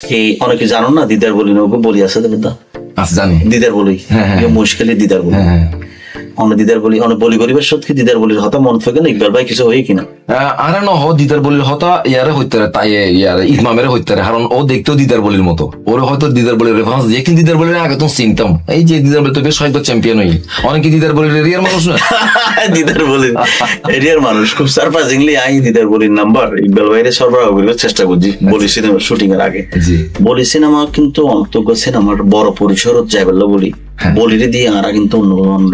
এই অনেকে জানো না দিদার বলি না, ওকে বলি আছে জানি দিদার বলি মুশকিল দিদার বলি অনেক দিদার বলি অনেক বলি গরিবের সত্যি দিদার বলির হতা মন থেকে না ইকবাল ভাই কিছু হয়ে কিনা আরে ন দিদার বলির হতা ইয়ারে হইতে তাই ইয়ারে ইমামের হইতে কারণ ও দেখতেও দিদার বলির মতো ওর হয়তো দিদার বলির রেফারেন্স দিয়ে কিন্তু দিদার বলির আগে তো চিনতাম এই যে দিদার বলি তো বেশ হয়তো চ্যাম্পিয়ন হই অনেকে দিদার বলির এরিয়ার মানুষ না দিদার বলির এরিয়ার মানুষ খুব সারপ্রাইজিংলি আই দিদার বলির নাম্বার ইকবাল ভাইয়ের সরবরাহ করার চেষ্টা করছি বলি সিনেমা শুটিং এর আগে বলি সিনেমা কিন্তু অন্তর্গ সিনেমার বড় পরিসর যাইবেল বলি বলিরে দিয়ে আরা কিন্তু অন্য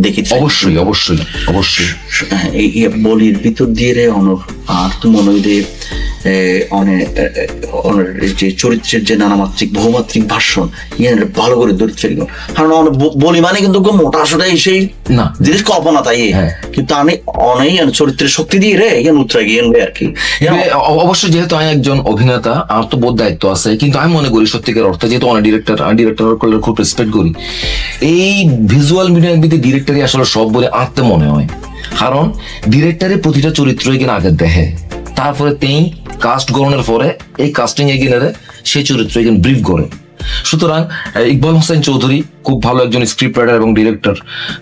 দেখি অবশ্যই অবশ্যই অবশ্যই এই বলির ভিতর দিয়ে রে আর তো মনে হয় অনেক যে চরিত্রের যে নানামাত্রিক বহুমাত্রিক ভাষণ ইয়ার ভালো করে ধরে ফেলল কারণ বলি মানে কিন্তু মোটা সোটা এসেই না জিনিস কল্পনা তাই কিন্তু আমি অনেক চরিত্রের শক্তি দিয়ে রে ইয়ান উত্তরা গিয়ে আর কি অবশ্যই যেহেতু আমি একজন অভিনেতা আমার তো বোধ দায়িত্ব আছে কিন্তু আমি মনে করি সত্যিকার অর্থে যেহেতু অনেক ডিরেক্টর খুব রেসপেক্ট করি এই ভিজুয়াল মিডিয়ার ভিতরে ডিরেক্টরই আসলে সব বলে আঁকতে মনে হয় কারণ ডিরেক্টরের প্রতিটা চরিত্রই কিনা আগে দেখে তারপরে তেই কাস্ট গড়নের পরে এই কাস্টিং এ কিনে সেই চরিত্র ব্রিফ করে সুতরাং ইকবাল হোসেন চৌধুরী খুব ভালো একজন স্ক্রিপ্ট রাইটার এবং ডিরেক্টর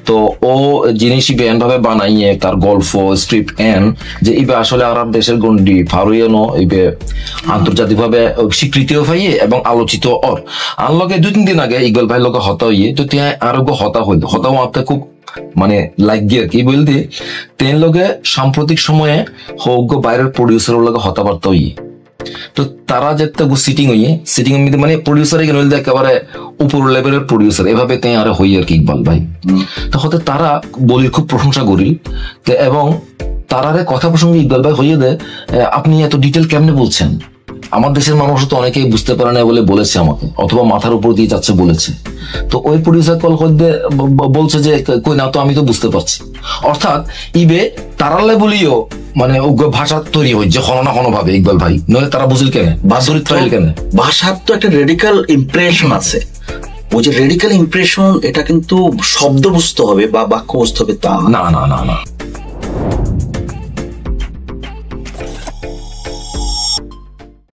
তো ও জিনিস ইবে এন ভাবে বানাইয়ে তার গল্প স্ক্রিপ্ট এন যে ইবে আসলে আরব দেশের গন্ডি ফারুয়েনো ইবে আন্তর্জাতিকভাবে স্বীকৃতিও পাইয়ে এবং আলোচিত ওর আনলকে 2-3 দিন আগে ইকবাল ভাই লোকে হতা হইয়ে তো তিয়া আরোগ্য হতা হইল হতাও আপনি খুব মানে লাগিয়ে কি বলতে তেন লোকে সাম্প্রতিক সময়ে হোক বাইরের প্রডিউসার লোকে হতাবার্তা হইয়ে তো তারা যেতে সিটিং হইয়ে সিটিং এর মধ্যে মানে প্রডিউসার একেবারে উপর লেভেলের প্রডিউসার এভাবে তাই আর হই আর কি ইকবাল ভাই তো হতে তারা বলির খুব প্রশংসা করি এবং তারারে কথা প্রসঙ্গে ইকবাল ভাই হইয়ে দেয় আপনি এত ডিটেল কেমনে বলছেন আমার দেশের মানুষ তো অনেকেই বুঝতে পারে না বলে বলেছে আমাকে অথবা মাথার উপর দিয়ে যাচ্ছে বলেছে তো ওই প্রডিউসার কল করতে বলছে যে কই না তো আমি তো বুঝতে পারছি অর্থাৎ ইবে তারালে বলিও মানে ভাষা তৈরি হচ্ছে কোনো না কোনো ভাবে ইকবাল ভাই নইলে তারা বুঝল কেন কেন ভাষার তো একটা রেডিক্যাল ইমপ্রেশন আছে ওই যে রেডিক্যাল ইমপ্রেশন এটা কিন্তু শব্দ বুঝতে হবে বা বাক্য বুঝতে হবে তা না না না না